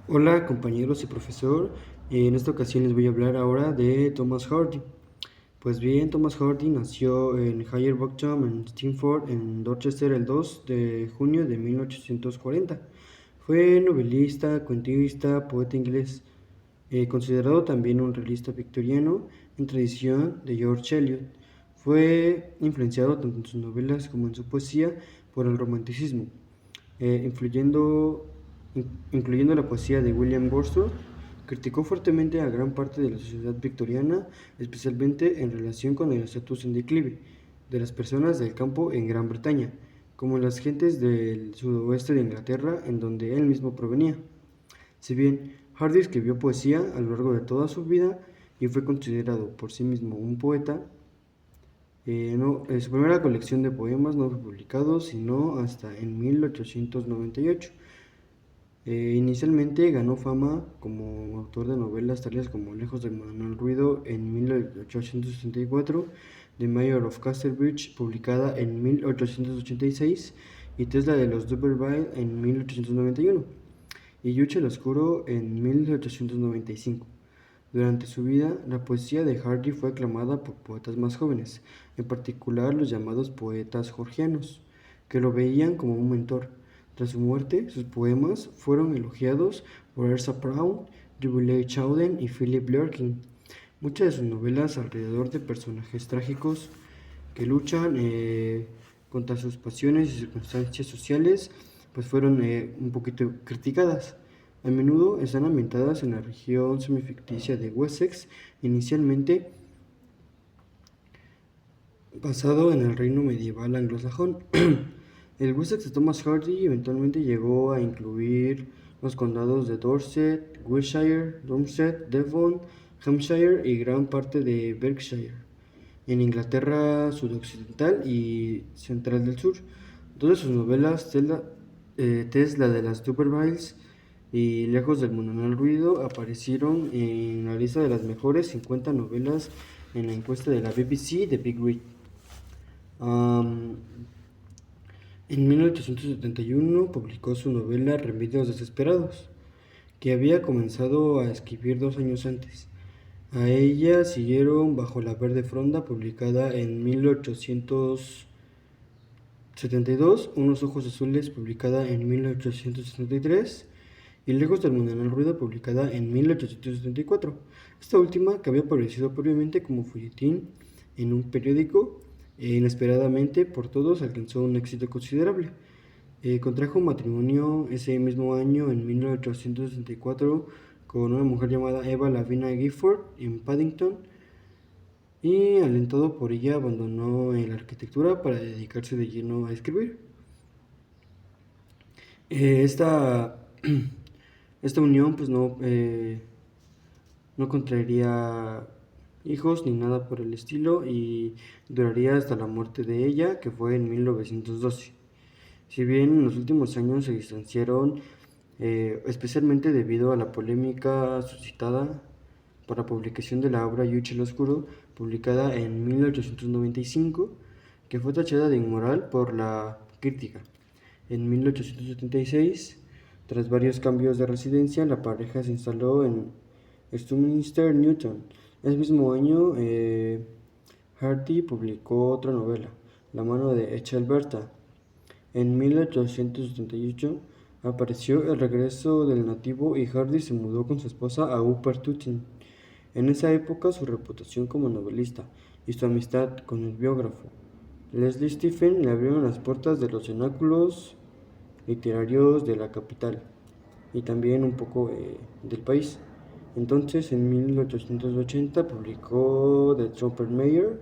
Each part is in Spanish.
Hola compañeros y profesor, en esta ocasión les voy a hablar ahora de Thomas Hardy. Pues bien, Thomas Hardy nació en Higher Bottom en Stamford, en Dorchester, el 2 de junio de 1840. Fue novelista, cuentista, poeta inglés, considerado también un realista victoriano en tradición de George Eliot. Fue influenciado tanto en sus novelas como en su poesía por el romanticismo, eh, influyendo, incluyendo la poesía de William Wordsworth. Criticó fuertemente a gran parte de la sociedad victoriana, especialmente en relación con el estatus en declive de las personas del campo en Gran Bretaña, como las gentes del sudoeste de Inglaterra, en donde él mismo provenía. Si bien Hardy escribió poesía a lo largo de toda su vida y fue considerado por sí mismo un poeta, su primera colección de poemas no fue publicado sino hasta en 1898. Inicialmente ganó fama como autor de novelas tales como Lejos del Mundanal Ruido en 1864, The Mayor of Casterbridge, publicada en 1886, y Tesla de los D'Urberville en 1891, y Yucha el Oscuro en 1895. Durante su vida, la poesía de Hardy fue aclamada por poetas más jóvenes, en particular los llamados poetas georgianos, que lo veían como un mentor. Tras su muerte, sus poemas fueron elogiados por Ezra Pound, Riley Chowden y Philip Larkin. Muchas de sus novelas alrededor de personajes trágicos que luchan contra sus pasiones y circunstancias sociales, pues fueron un poquito criticadas. A menudo están ambientadas en la región semificticia de Wessex, inicialmente basado en el reino medieval anglosajón. El Wessex de Thomas Hardy eventualmente llegó a incluir los condados de Dorset, Wiltshire, Dorset, Devon, Hampshire y gran parte de Berkshire, en Inglaterra sudoccidental y central del sur. Todas sus novelas, Tesla de las D'Urbervilles y Lejos del Mundanal Ruido, aparecieron en la lista de las mejores 50 novelas en la encuesta de la BBC de Big Read. Um, en 1871 publicó su novela Remedios Desesperados, que había comenzado a escribir 2 años antes. A ella siguieron Bajo la Verde Fronda, publicada en 1872, Unos Ojos Azules, publicada en 1873, y Lejos del Mundanal Ruido, publicada en 1874. Esta última, que había aparecido previamente como folletín en un periódico, inesperadamente por todos alcanzó un éxito considerable. Contrajo matrimonio ese mismo año, en 1864, con una mujer llamada Eva Lavinia Gifford en Paddington, y alentado por ella abandonó la arquitectura para dedicarse de lleno a escribir. Esta, esta unión pues no contraería hijos ni nada por el estilo, y duraría hasta la muerte de ella, que fue en 1912. Si bien en los últimos años se distanciaron, especialmente debido a la polémica suscitada por la publicación de la obra Yuchi el Oscuro, publicada en 1895, que fue tachada de inmoral por la crítica. En 1876, tras varios cambios de residencia, la pareja se instaló en Stuminster, Newton. El mismo año, Hardy publicó otra novela, La mano de Ethelberta. En 1878 apareció El regreso del nativo y Hardy se mudó con su esposa a Upper Tooting. En esa época, su reputación como novelista y su amistad con el biógrafo Leslie Stephen le abrieron las puertas de los cenáculos literarios de la capital y también un poco del país. Entonces, en 1880 publicó The Trumpeter Mayor.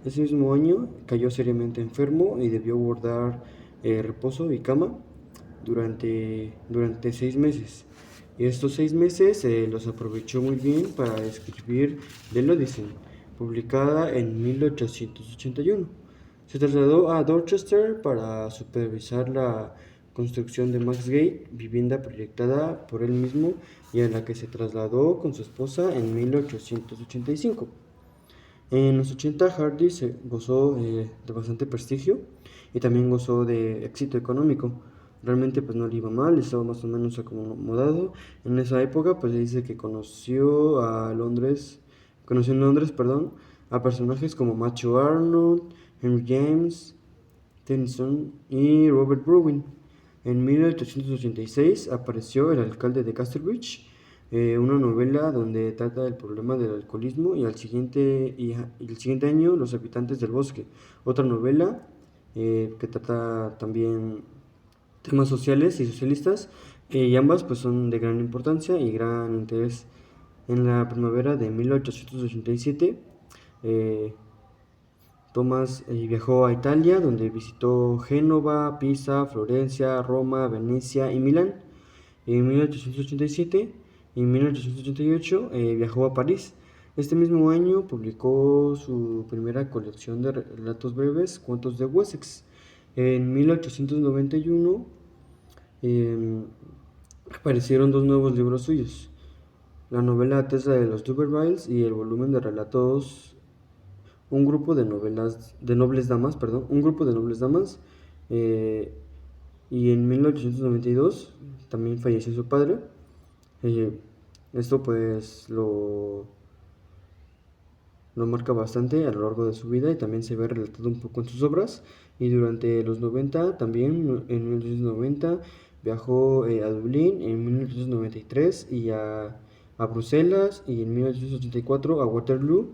Ese mismo año cayó seriamente enfermo y debió guardar reposo y cama durante 6 meses. Y estos 6 meses los aprovechó muy bien para escribir The Odyssey, publicada en 1881. Se trasladó a Dorchester para supervisar la construcción de Max Gate, vivienda proyectada por él mismo y a la que se trasladó con su esposa en 1885. En los 80, Hardy gozó de bastante prestigio y también gozó de éxito económico. realmente pues no le iba mal, estaba más o menos acomodado. En esa época pues se dice que conoció en Londres, perdón, a personajes como Matthew Arnold, Henry James, Tennyson y Robert Browning. En 1886 apareció El alcalde de Casterbridge, una novela donde trata el problema del alcoholismo, y el siguiente año Los habitantes del bosque, otra novela que trata también temas sociales y socialistas, y ambas pues son de gran importancia y gran interés. En la primavera de 1887, eh, Thomas viajó a Italia, donde visitó Génova, Pisa, Florencia, Roma, Venecia y Milán. En 1887 y 1888 viajó a París. Este mismo año publicó su primera colección de relatos breves, Cuentos de Wessex. En 1891 eh, aparecieron dos nuevos libros suyos: la novela Tesla de los Dubervilles y el volumen de relatos un grupo de nobles damas. eh, y en 1892 también falleció su padre. Eh, Esto pues lo marca bastante a lo largo de su vida y también se ve relatado un poco en sus obras. Y durante los 90 también, en 1990, viajó a Dublín, en 1993 a Bruselas, y en 1984 a Waterloo,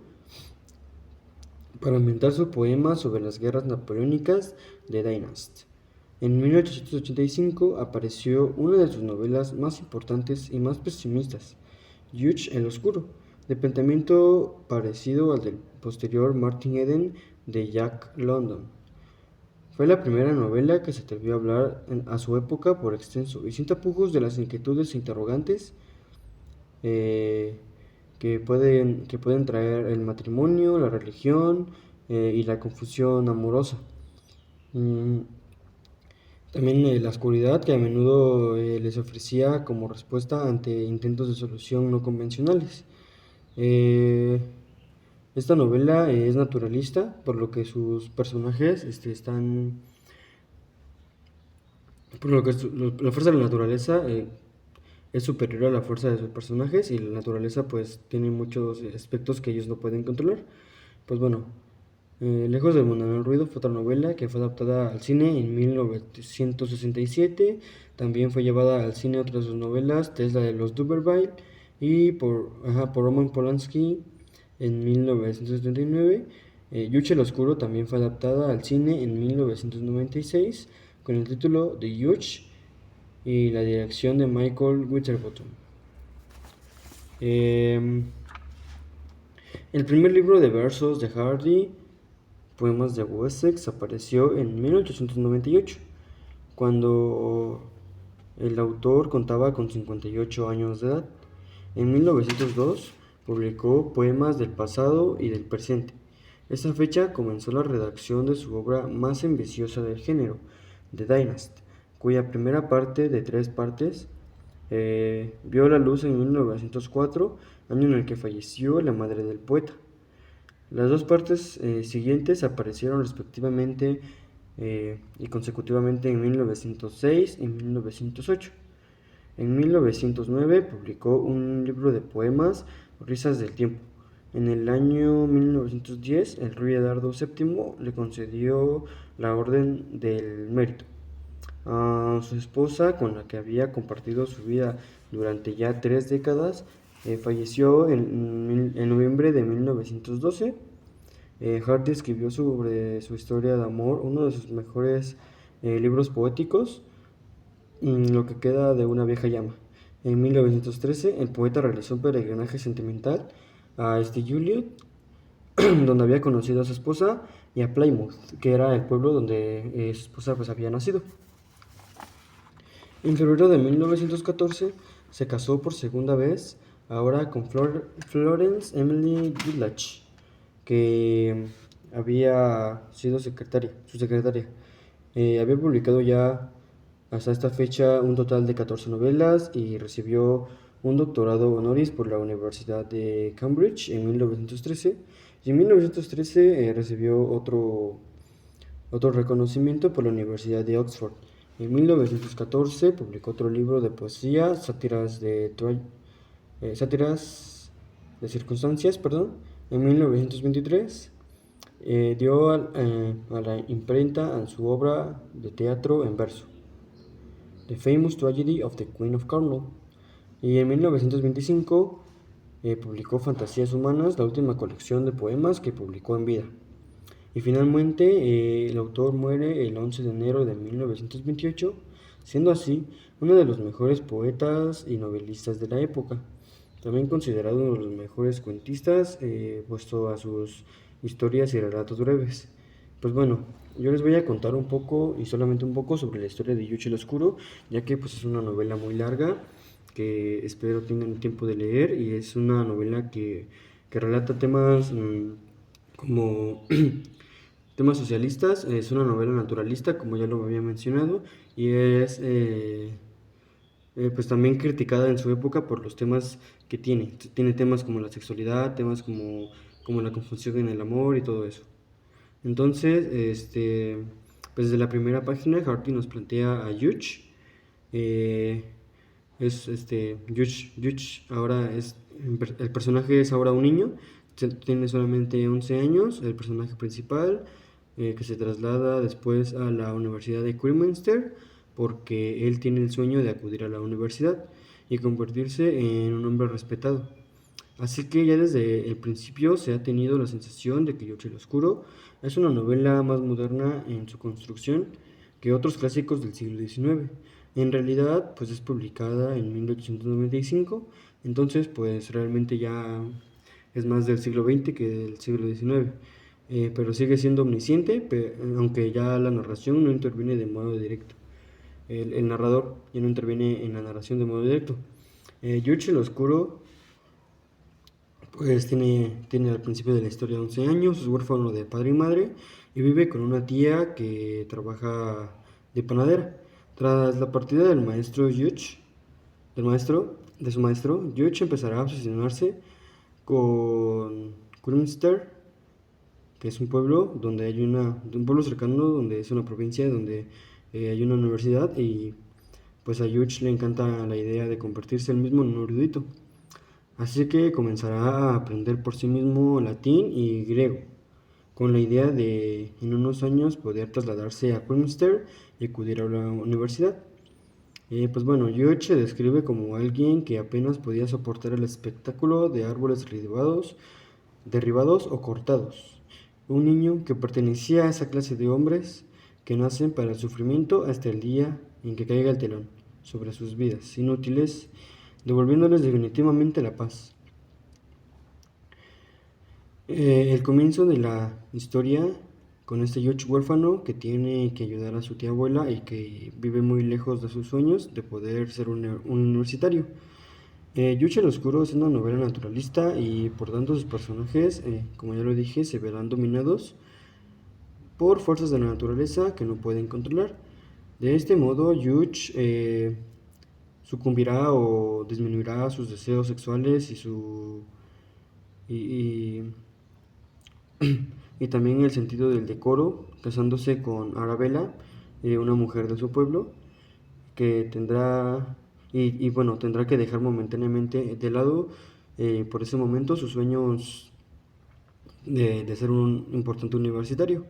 para ambientar su poema sobre las guerras napoleónicas de Dynast. En 1885 apareció una de sus novelas más importantes y más pesimistas, Hugh el Oscuro, de planteamiento parecido al del posterior Martin Eden de Jack London. Fue la primera novela que se atrevió a hablar a su época por extenso y sin tapujos de las inquietudes e interrogantes eh, que pueden traer el matrimonio, la religión y la confusión amorosa. Mm, También la oscuridad que a menudo les ofrecía como respuesta ante intentos de solución no convencionales. Eh, esta novela es naturalista, por lo que sus personajes por lo que la fuerza de la naturaleza es superior a la fuerza de sus personajes, y la naturaleza pues tiene muchos aspectos que ellos no pueden controlar. Pues bueno, Lejos del mundanal ruido fue otra novela que fue adaptada al cine en 1967. También fue llevada al cine otra de sus novelas, Tesla de los Duberville, y por Roman Polanski en 1979. Yuche el Oscuro también fue adaptada al cine en 1996 con el título de Yuch y la dirección de Michael Winterbottom. Eh, el primer libro de versos de Hardy, Poemas de Wessex, apareció en 1898, cuando el autor contaba con 58 años de edad. En 1902 publicó Poemas del pasado y del presente. Esta fecha comenzó la redacción de su obra más ambiciosa del género, The Dynast, cuya primera parte de 3 partes vio la luz en 1904, año en el que falleció la madre del poeta. Las dos partes siguientes aparecieron respectivamente y consecutivamente en 1906 y 1908. En 1909 publicó un libro de poemas, Risas del tiempo. En el año 1910, el rey Eduardo VII le concedió la Orden del Mérito. A su esposa, con la que había compartido su vida durante ya 3 décadas, falleció en noviembre de 1912. Hardy escribió sobre su historia de amor, uno de sus mejores libros poéticos, Lo que queda de una vieja llama. En 1913, el poeta realizó un peregrinaje sentimental a Juliet, donde había conocido a su esposa, y a Plymouth, que era el pueblo donde su esposa pues había nacido. En febrero de 1914 se casó por segunda vez, ahora con Florence Emily Dulach, que había sido su secretaria. Había publicado ya hasta esta fecha un total de 14 novelas y recibió un doctorado honoris por la Universidad de Cambridge en 1913, y en 1913 recibió otro reconocimiento por la Universidad de Oxford. En 1914 publicó otro libro de poesía, sátiras de circunstancias, perdón. En 1923 dio a la imprenta a su obra de teatro en verso, The Famous Tragedy of the Queen of Cornwall. Y en 1925 publicó Fantasías Humanas, la última colección de poemas que publicó en vida. Y finalmente el autor muere el 11 de enero de 1928, siendo así uno de los mejores poetas y novelistas de la época. También considerado uno de los mejores cuentistas, puesto a sus historias y relatos breves. Pues bueno, yo les voy a contar un poco y solamente un poco sobre la historia de Yuchi el Oscuro, ya que pues es una novela muy larga que espero tengan tiempo de leer, y es una novela que relata temas como temas socialistas. Es una novela naturalista, como ya lo había mencionado, y es pues también criticada en su época por los temas que tiene. Tiene temas como la sexualidad, temas como la confusión en el amor y todo eso. Entonces, pues desde la primera página, Hardy nos plantea a Yuch. eh, Yuch ahora el personaje es ahora un niño, tiene solamente 11 años, el personaje principal, que se traslada después a la Universidad de Christminster porque él tiene el sueño de acudir a la universidad y convertirse en un hombre respetado. Así que ya desde el principio se ha tenido la sensación de que Yuchi el Oscuro es una novela más moderna en su construcción que otros clásicos del siglo XIX. En realidad, pues es publicada en 1895, entonces pues realmente ya es más del siglo XX que del siglo XIX. Pero sigue siendo omnisciente, aunque ya la narración no interviene de modo directo. El narrador ya no interviene en la narración de modo directo. Yuchi el Oscuro pues tiene al principio de la historia 11 años, es huérfano de padre y madre y vive con una tía que trabaja de panadera. Tras la partida del maestro Yuch, de su maestro, Yuch empezará a obsesionarse con Grimster, que es un pueblo donde hay un pueblo cercano donde es una provincia donde hay una universidad, y pues a Yuch le encanta la idea de convertirse él mismo en un erudito. Así que comenzará a aprender por sí mismo latín y griego, con la idea de en unos años poder trasladarse a Queenster y acudir a la universidad. Pues bueno, George se describe como alguien que apenas podía soportar el espectáculo de árboles derribados o cortados. Un niño que pertenecía a esa clase de hombres que nacen para el sufrimiento hasta el día en que caiga el telón sobre sus vidas inútiles, devolviéndoles definitivamente la paz. El comienzo de la historia con este George huérfano que tiene que ayudar a su tía abuela y que vive muy lejos de sus sueños de poder ser un universitario. George el Oscuro es una novela naturalista y por tanto sus personajes, como ya lo dije, se verán dominados por fuerzas de la naturaleza que no pueden controlar. De este modo, Yuch sucumbirá o disminuirá sus deseos sexuales y, y también el sentido del decoro, casándose con Arabella, una mujer de su pueblo, que bueno, tendrá que dejar momentáneamente de lado por ese momento sus sueños de ser un importante universitario.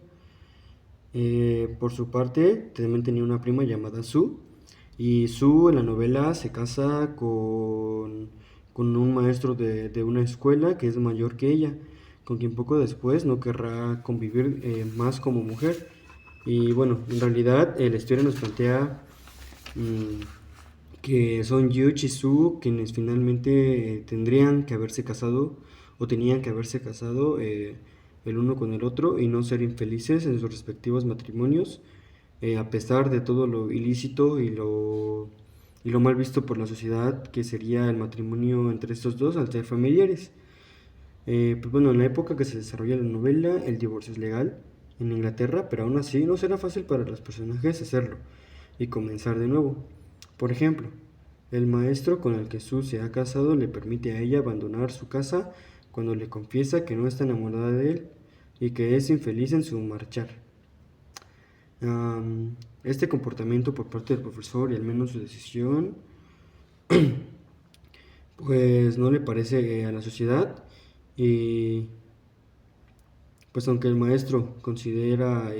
Por su parte, también tenía una prima llamada Sue, y Sue en la novela se casa con un maestro de una escuela que es mayor que ella, con quien poco después no querrá convivir más como mujer. Y bueno, en realidad la historia nos plantea que son Yuch y Sue quienes finalmente tendrían que haberse casado o tenían que haberse casado el uno con el otro y no ser infelices en sus respectivos matrimonios, a pesar de todo lo ilícito y lo mal visto por la sociedad que sería el matrimonio entre estos dos al ser familiares. Pues bueno, en la época que se desarrolla la novela, el divorcio es legal en Inglaterra, pero aún así no será fácil para los personajes hacerlo y comenzar de nuevo. Por ejemplo, el maestro con el que Sue se ha casado le permite a ella abandonar su casa cuando le confiesa que no está enamorada de él y que es infeliz en su marchar. Este comportamiento por parte del profesor y al menos su decisión, pues no le parece a la sociedad y pues aunque el maestro considera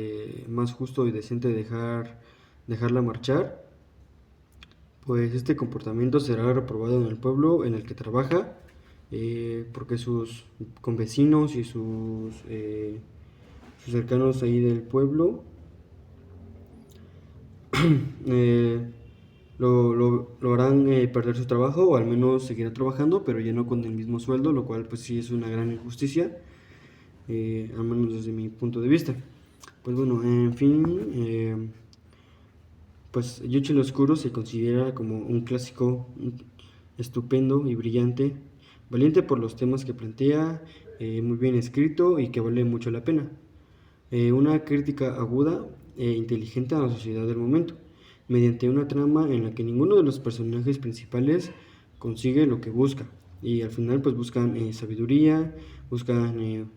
más justo y decente dejarla marchar, pues este comportamiento será reprobado en el pueblo en el que trabaja, porque sus convecinos y sus cercanos ahí del pueblo eh, lo harán perder su trabajo o al menos seguirá trabajando, pero ya no con el mismo sueldo, lo cual pues sí es una gran injusticia, al menos desde mi punto de vista. Pues bueno, en fin, pues Yuchi el Oscuro se considera como un clásico estupendo y brillante, valiente por los temas que plantea, muy bien escrito y que vale mucho la pena. Una crítica aguda e inteligente a la sociedad del momento, mediante una trama en la que ninguno de los personajes principales consigue lo que busca. Y al final pues buscan sabiduría, buscan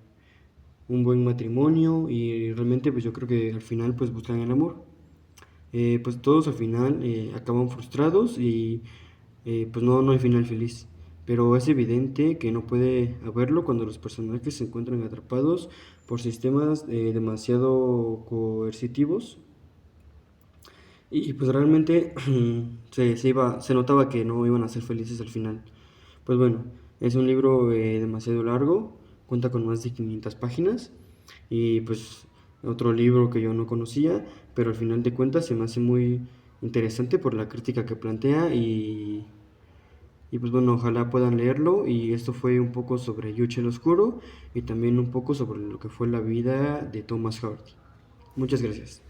un buen matrimonio y realmente pues yo creo que al final pues buscan el amor. Pues todos al final acaban frustrados y pues no hay final feliz. Pero es evidente que no puede haberlo cuando los personajes se encuentran atrapados por sistemas demasiado coercitivos y pues realmente se notaba que no iban a ser felices al final. Pues bueno, es un libro demasiado largo, cuenta con más de 500 páginas y pues otro libro que yo no conocía, pero al final de cuentas se me hace muy interesante por la crítica que plantea y pues bueno, ojalá puedan leerlo y esto fue un poco sobre Yuchi el Oscuro y también un poco sobre lo que fue la vida de Thomas Hardy. Muchas gracias.